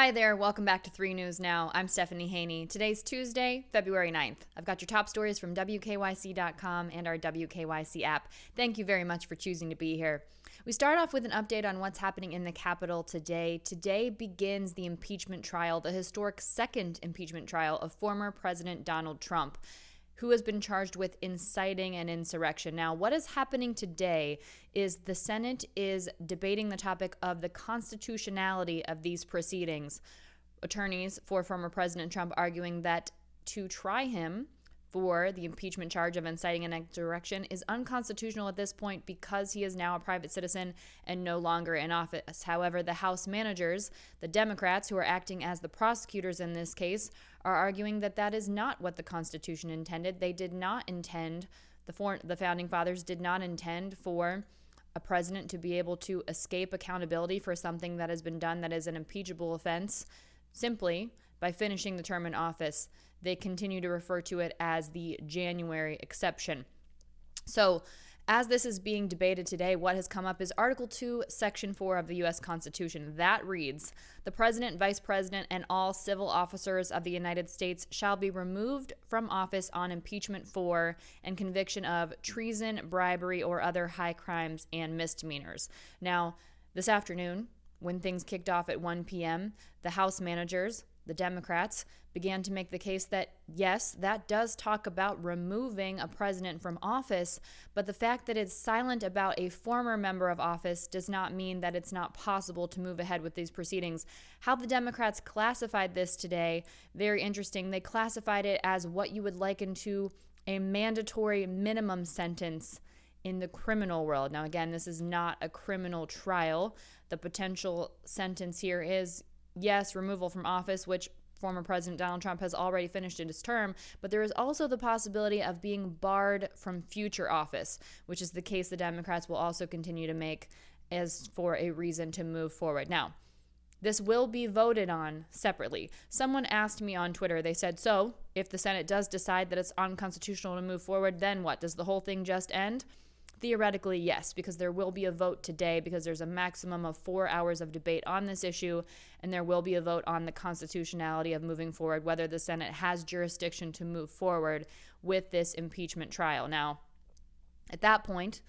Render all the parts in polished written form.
Hi there, welcome back to 3 News Now. I'm Stephanie Haney. Today's Tuesday, February 9th. I've got your top stories from WKYC.com and our WKYC app. Thank you very much for choosing to be here. We start off with an update on what's happening in the Capitol today. Today begins the impeachment trial, the historic second impeachment trial of former President Donald Trump, who has been charged with inciting an insurrection. Now, what is happening today is the Senate is debating the topic of the constitutionality of these proceedings. Attorneys for former President Trump arguing that to try him for the impeachment charge of inciting an insurrection is unconstitutional at this point because he is now a private citizen and no longer in office. However, the House managers, the Democrats who are acting as the prosecutors in this case, are arguing that that is not what the Constitution intended. They did not intend, the Founding Fathers did not intend for a president to be able to escape accountability for something that has been done that is an impeachable offense simply by finishing the term in office. They continue to refer to it as the January exception. So, as this is being debated today, what has come up is Article 2, Section 4 of the U.S. Constitution. That reads, "The President, Vice President, and all civil officers of the United States shall be removed from office on impeachment for and conviction of treason, bribery, or other high crimes and misdemeanors." Now, this afternoon, when things kicked off at 1 p.m., the House managers, the Democrats, began to make the case that, yes, that does talk about removing a president from office, but the fact that it's silent about a former member of office does not mean that it's not possible to move ahead with these proceedings. How the Democrats classified this today, very interesting. They classified it as what you would liken to a mandatory minimum sentence in the criminal world. Now, again, this is not a criminal trial. The potential sentence here is, yes, removal from office, which former President Donald Trump has already finished in his term, but there is also the possibility of being barred from future office, which is the case the Democrats will also continue to make as for a reason to move forward. Now, this will be voted on separately. Someone asked me on Twitter, they said, so if the Senate does decide that it's unconstitutional to move forward, then what? Does the whole thing just end? Theoretically, yes, because there will be a vote today because there's a maximum of 4 hours of debate on this issue, and there will be a vote on the constitutionality of moving forward, whether the Senate has jurisdiction to move forward with this impeachment trial. Now, at that point,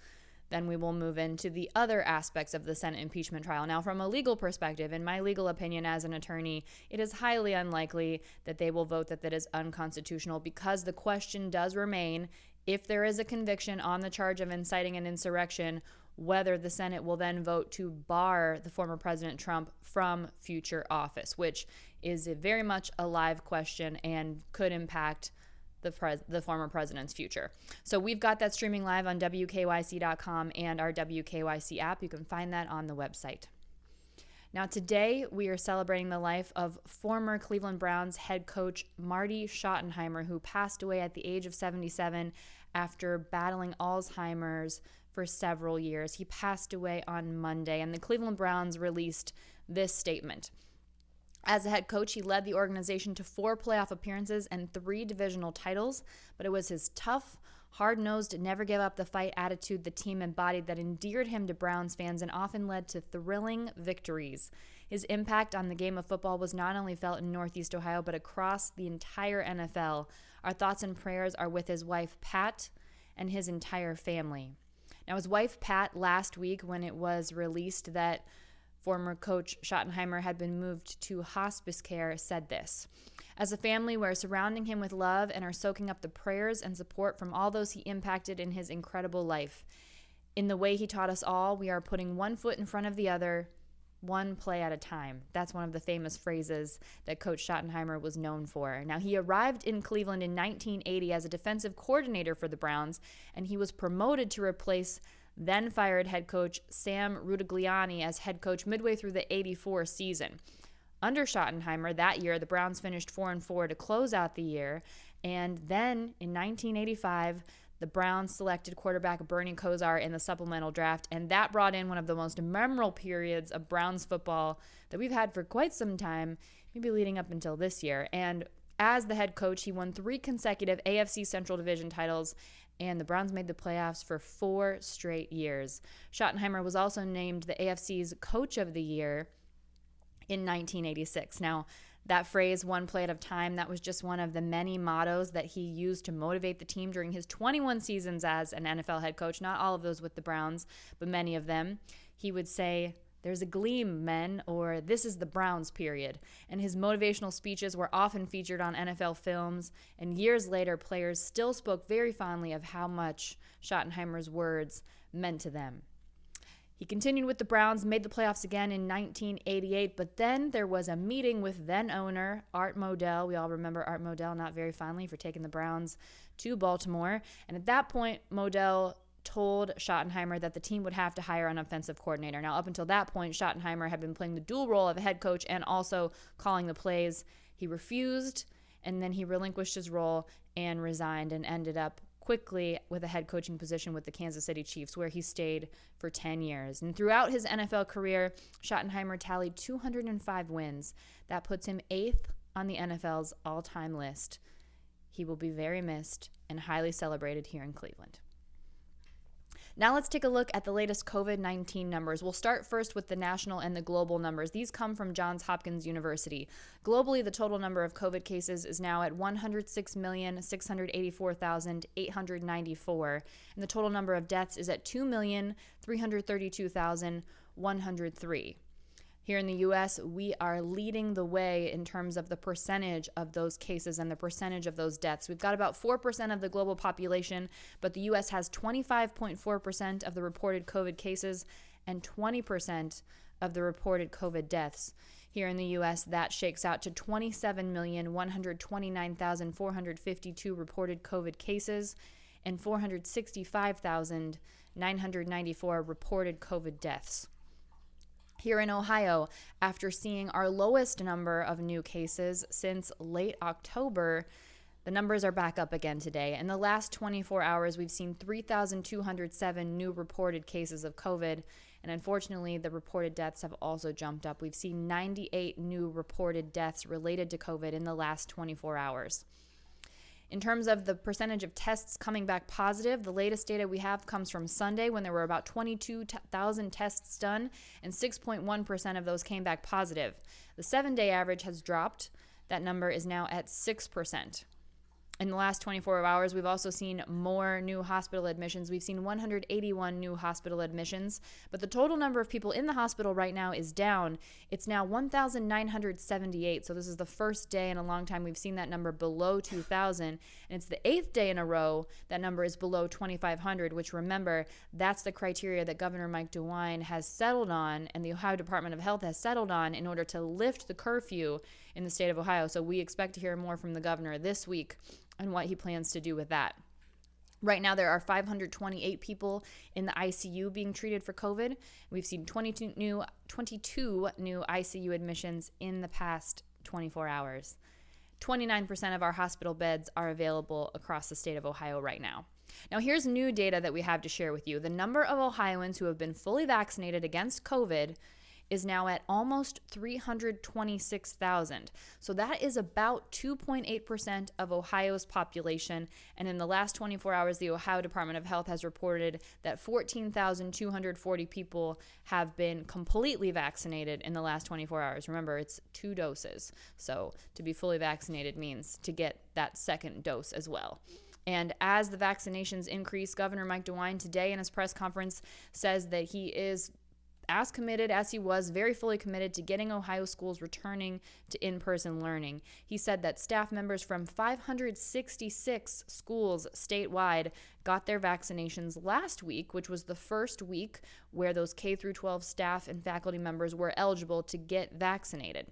then we will move into the other aspects of the Senate impeachment trial. Now, from a legal perspective, in my legal opinion as an attorney, it is highly unlikely that they will vote that is unconstitutional because the question does remain, if there is a conviction on the charge of inciting an insurrection, whether the Senate will then vote to bar the former President Trump from future office, which is very much a live question and could impact the former president's future. So we've got that streaming live on WKYC.com and our WKYC app. You can find that on the website. Now, today we are celebrating the life of former Cleveland Browns head coach Marty Schottenheimer, who passed away at the age of 77 after battling Alzheimer's for several years. He passed away on Monday, and the Cleveland Browns released this statement. As a head coach, he led the organization to 4 playoff appearances and 3 divisional titles, but it was his tough, hard-nosed, never-give-up-the-fight attitude the team embodied that endeared him to Browns fans and often led to thrilling victories. His impact on the game of football was not only felt in Northeast Ohio, but across the entire NFL. Our thoughts and prayers are with his wife, Pat, and his entire family. Now, his wife, Pat, last week when it was released that former coach Schottenheimer had been moved to hospice care, said this: "As a family, we're surrounding him with love and are soaking up the prayers and support from all those he impacted in his incredible life. In the way he taught us all, we are putting one foot in front of the other, one play at a time." That's one of the famous phrases that Coach Schottenheimer was known for. Now, he arrived in Cleveland in 1980 as a defensive coordinator for the Browns, and he was promoted to replace then-fired head coach Sam Rutigliani as head coach midway through the '84 season. Under Schottenheimer, that year, the Browns finished 4-4 to close out the year, and then in 1985, the Browns selected quarterback Bernie Kosar in the supplemental draft, and that brought in one of the most memorable periods of Browns football that we've had for quite some time, maybe leading up until this year. And as the head coach, he won 3 consecutive AFC Central Division titles, and the Browns made the playoffs for 4 straight years. Schottenheimer was also named the AFC's Coach of the Year in 1986. Now, that phrase, one play at a time, that was just one of the many mottos that he used to motivate the team during his 21 seasons as an NFL head coach. Not all of those with the Browns, but many of them. He would say, "There's a gleam, men," or "This is the Browns period." And his motivational speeches were often featured on NFL films, and years later, players still spoke very fondly of how much Schottenheimer's words meant to them. He continued with the Browns, made the playoffs again in 1988, but then there was a meeting with then-owner Art Modell. We all remember Art Modell not very fondly for taking the Browns to Baltimore. And at that point, Modell told Schottenheimer that the team would have to hire an offensive coordinator. Now, up until that point, Schottenheimer had been playing the dual role of a head coach and also calling the plays. He refused, and then he relinquished his role and resigned and ended up quickly with a head coaching position with the Kansas City Chiefs, where he stayed for 10 years. And throughout his NFL career, Schottenheimer tallied 205 wins. That puts him 8th on the NFL's all-time list. He will be very missed and highly celebrated here in Cleveland. Now let's take a look at the latest COVID-19 numbers. We'll start first with the national and the global numbers. These come from Johns Hopkins University. Globally, the total number of COVID cases is now at 106,684,894, and the total number of deaths is at 2,332,103. Here in the U.S., we are leading the way in terms of the percentage of those cases and the percentage of those deaths. We've got about 4% of the global population, but the U.S. has 25.4% of the reported COVID cases and 20% of the reported COVID deaths. Here in the U.S., that shakes out to 27,129,452 reported COVID cases and 465,994 reported COVID deaths. Here in Ohio, after seeing our lowest number of new cases since late October, the numbers are back up again today. In the last 24 hours, we've seen 3,207 new reported cases of COVID, and unfortunately, the reported deaths have also jumped up. We've seen 98 new reported deaths related to COVID in the last 24 hours. In terms of the percentage of tests coming back positive, the latest data we have comes from Sunday when there were about 22,000 tests done, and 6.1% of those came back positive. The 7-day average has dropped. That number is now at 6%. In the last 24 hours, we've also seen more new hospital admissions. We've seen 181 new hospital admissions, but the total number of people in the hospital right now is down. It's now 1,978, so this is the first day in a long time we've seen that number below 2,000, and it's the 8th day in a row that number is below 2,500, which, remember, that's the criteria that Governor Mike DeWine has settled on and the Ohio Department of Health has settled on in order to lift the curfew in the state of Ohio. So we expect to hear more from the governor this week and what he plans to do with that. Right now, there are 528 people in the ICU being treated for COVID. We've seen 22 new ICU admissions in the past 24 hours. 29% of our hospital beds are available across the state of Ohio right now. Now, here's new data that we have to share with you. The number of Ohioans who have been fully vaccinated against COVID is now at almost 326,000. So that is about 2.8% of Ohio's population. And in the last 24 hours, the Ohio Department of Health has reported that 14,240 people have been completely vaccinated in the last 24 hours. Remember, it's 2 doses. So to be fully vaccinated means to get that second dose as well. And as the vaccinations increase, Governor Mike DeWine today in his press conference says that he is as committed as he was, very fully committed to getting Ohio schools returning to in-person learning. He said that staff members from 566 schools statewide got their vaccinations last week, which was the first week where those K-12 staff and faculty members were eligible to get vaccinated.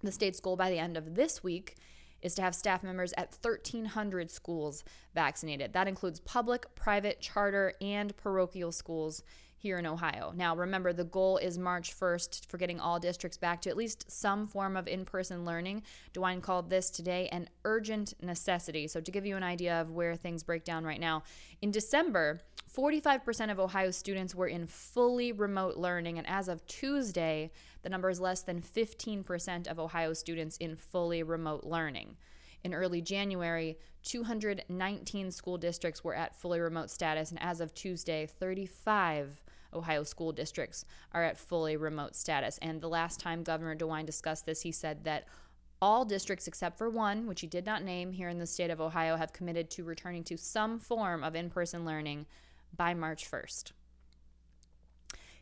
The state's goal by the end of this week is to have staff members at 1,300 schools vaccinated. That includes public, private, charter, and parochial schools here in Ohio. Now, remember, the goal is March 1st for getting all districts back to at least some form of in-person learning. DeWine called this today an urgent necessity. So to give you an idea of where things break down right now, in December, 45% of Ohio students were in fully remote learning, and as of Tuesday, the number is less than 15% of Ohio students in fully remote learning. In early January, 219 school districts were at fully remote status, and as of Tuesday, 35 Ohio school districts are at fully remote status. And the last time Governor DeWine discussed this, he said that all districts except for one, which he did not name here in the state of Ohio, have committed to returning to some form of in-person learning by March 1st.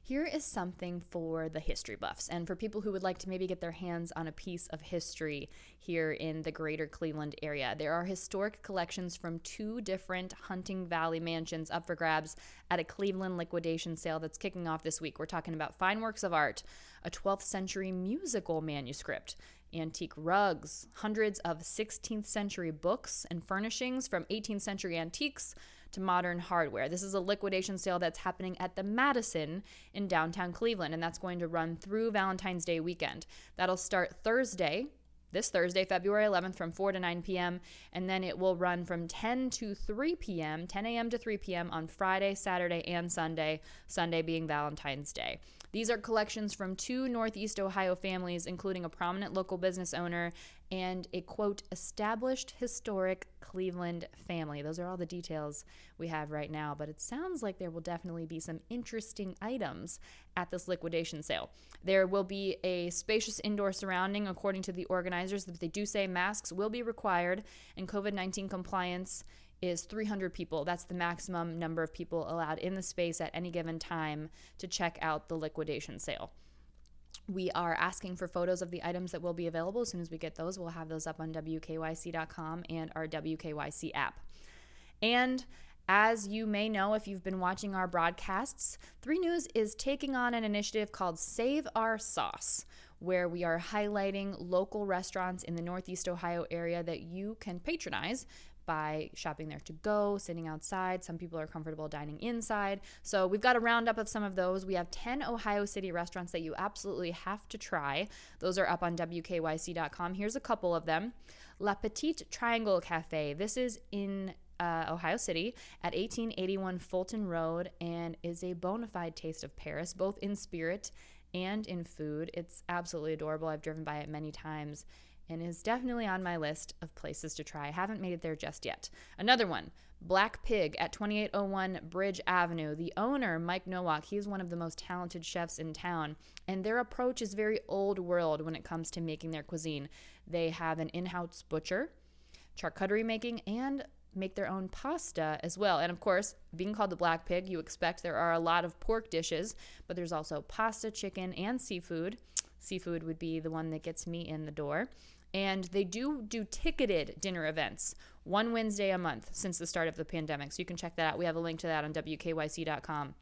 Here is something for the history buffs and for people who would like to maybe get their hands on a piece of history here in the greater Cleveland area. There are historic collections from 2 different Hunting Valley mansions up for grabs at a Cleveland liquidation sale that's kicking off this week. We're talking about fine works of art, a 12th century musical manuscript, antique rugs, hundreds of 16th century books and furnishings from 18th century antiques to modern hardware. This is a liquidation sale that's happening at the Madison in downtown Cleveland, and that's going to run through Valentine's Day weekend. That'll start this Thursday, February 11th from 4 to 9 p.m., and then it will run from 10 to 3 p.m., 10 a.m. to 3 p.m. on Friday, Saturday, and Sunday being Valentine's Day. These are collections from 2 Northeast Ohio families, including a prominent local business owner and a, quote, established historic Cleveland family. Those are all the details we have right now, but it sounds like there will definitely be some interesting items at this liquidation sale. There will be a spacious indoor surrounding, according to the organizers, but they do say masks will be required and COVID-19 compliance is 300 people. That's the maximum number of people allowed in the space at any given time to check out the liquidation sale. We are asking for photos of the items that will be available. As soon as we get those, we'll have those up on WKYC.com and our WKYC app. And as you may know, if you've been watching our broadcasts, 3 News is taking on an initiative called Save Our Sauce, where we are highlighting local restaurants in the Northeast Ohio area that you can patronize by shopping there to go, sitting outside. Some people are comfortable dining inside. So we've got a roundup of some of those. We have 10 Ohio City restaurants that you absolutely have to try. Those are up on WKYC.com. Here's a couple of them. La Petite Triangle Cafe. This is in Ohio City at 1881 Fulton Road and is a bona fide taste of Paris, both in spirit and in food. It's absolutely adorable. I've driven by it many times and is definitely on my list of places to try. I haven't made it there just yet. Another one, Black Pig at 2801 Bridge Avenue. The owner, Mike Nowak, he's one of the most talented chefs in town, and their approach is very old world when it comes to making their cuisine. They have an in-house butcher, charcuterie making, and make their own pasta as well. And of course, being called the Black Pig, you expect there are a lot of pork dishes, but there's also pasta, chicken, and seafood. Seafood would be the one that gets me in the door. And they do ticketed dinner events, one Wednesday a month since the start of the pandemic. So you can check that out. We have a link to that on WKYC.com.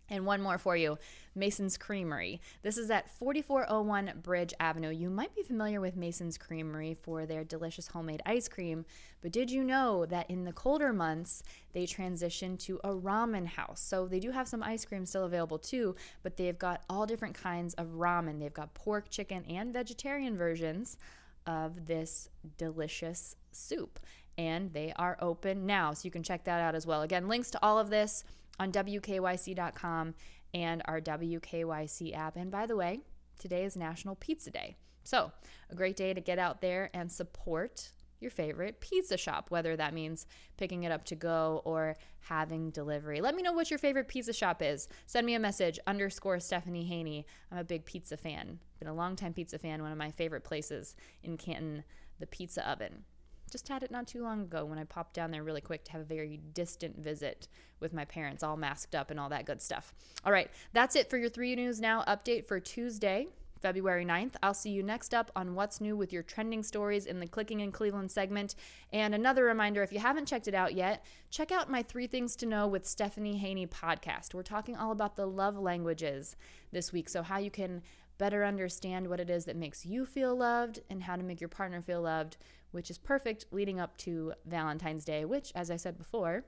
And one more for you, Mason's Creamery. This is at 4401 Bridge Avenue. You might be familiar with Mason's Creamery for their delicious homemade ice cream, but did you know that in the colder months, they transition to a ramen house? So they do have some ice cream still available too, but they've got all different kinds of ramen. They've got pork, chicken, and vegetarian versions of this delicious soup. And they are open now, so you can check that out as well. Again, links to all of this on WKYC.com and our WKYC app. And by the way, today is National Pizza Day. So a great day to get out there and support your favorite pizza shop, whether that means picking it up to go or having delivery. Let me know what your favorite pizza shop is. Send me a message, _Stephanie Haney. I'm a big pizza fan. Been a long-time pizza fan. One of my favorite places in Canton, the Pizza Oven. Just had it not too long ago when I popped down there really quick to have a very distant visit with my parents, all masked up and all that good stuff. All right, that's it for your 3 News Now update for Tuesday, February 9th. I'll see you next up on What's New with your trending stories in the Clicking in Cleveland segment. And another reminder, if you haven't checked it out yet, check out my 3 Things to Know with Stephanie Haney podcast. We're talking all about the love languages this week, so how you can better understand what it is that makes you feel loved and how to make your partner feel loved, which is perfect leading up to Valentine's Day, which, as I said before,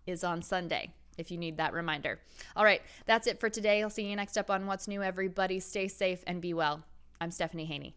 is on Sunday, if you need that reminder. All right, that's it for today. I'll see you next up on What's New, everybody. Stay safe and be well. I'm Stephanie Haney.